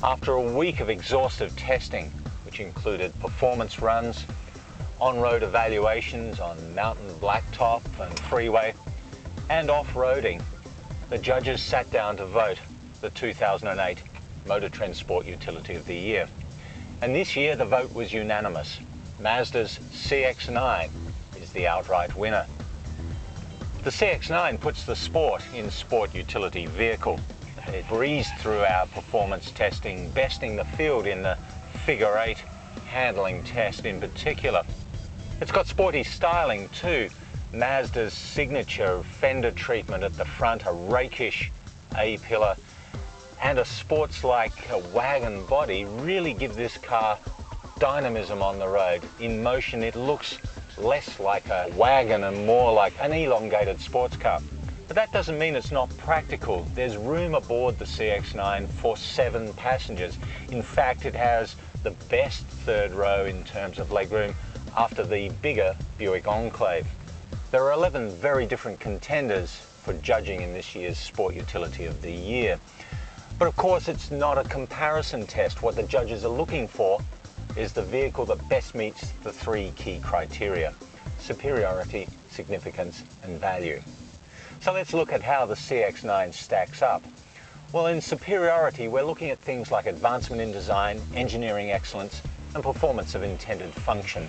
After a week of exhaustive testing, which included performance runs, on-road evaluations on mountain blacktop and freeway, and off-roading, the judges sat down to vote the 2008 Motor Trend Sport Utility of the Year. And this year the vote was unanimous. Mazda's CX-9 is the outright winner. The CX-9 puts the sport in sport utility vehicle. It breezed through our performance testing, besting the field in the figure 8 handling test in particular. It's got sporty styling too. Mazda's signature fender treatment at the front, a rakish A-pillar, and a sports-like wagon body really give this car dynamism on the road. In motion it looks less like a wagon and more like an elongated sports car. But that doesn't mean it's not practical. There's room aboard the CX-9 for 7 passengers. In fact, it has the best third row in terms of legroom after the bigger Buick Enclave. There are 11 very different contenders for judging in this year's Sport Utility of the Year. But of course, it's not a comparison test. What the judges are looking for is the vehicle that best meets the 3 key criteria: superiority, significance, and value. So let's look at how the CX-9 stacks up. Well, in superiority, we're looking at things like advancement in design, engineering excellence, and performance of intended function.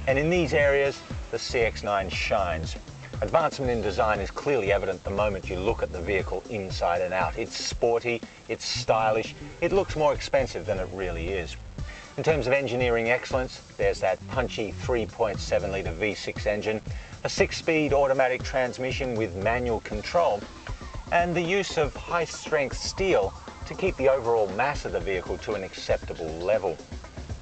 And in these areas, the CX-9 shines. Advancement in design is clearly evident the moment you look at the vehicle inside and out. It's sporty, it's stylish, it looks more expensive than it really is. In terms of engineering excellence, there's that punchy 3.7 litre V6 engine, a 6-speed automatic transmission with manual control, and the use of high-strength steel to keep the overall mass of the vehicle to an acceptable level.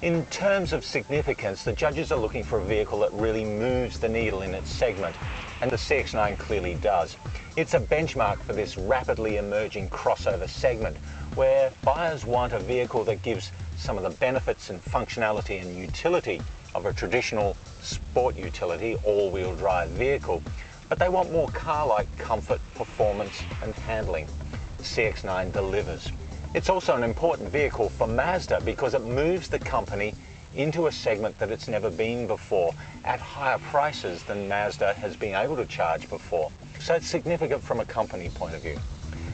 In terms of significance, the judges are looking for a vehicle that really moves the needle in its segment, and the CX-9 clearly does. It's a benchmark for this rapidly emerging crossover segment, where buyers want a vehicle that gives some of the benefits and functionality and utility of a traditional sport utility all-wheel drive vehicle, but they want more car-like comfort, performance and handling. The CX-9 delivers. It's also an important vehicle for Mazda because it moves the company into a segment that it's never been before at higher prices than Mazda has been able to charge before. So it's significant from a company point of view.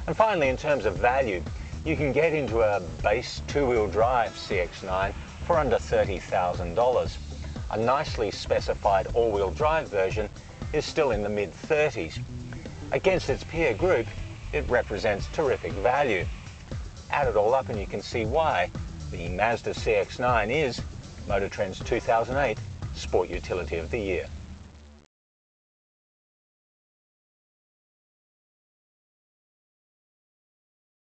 And finally, in terms of value, you can get into a base 2-wheel drive CX-9 for under $30,000. A nicely specified all-wheel drive version is still in the mid-30s. Against its peer group, it represents terrific value. Add it all up and you can see why the Mazda CX-9 is Motor Trend's 2008 Sport Utility of the Year.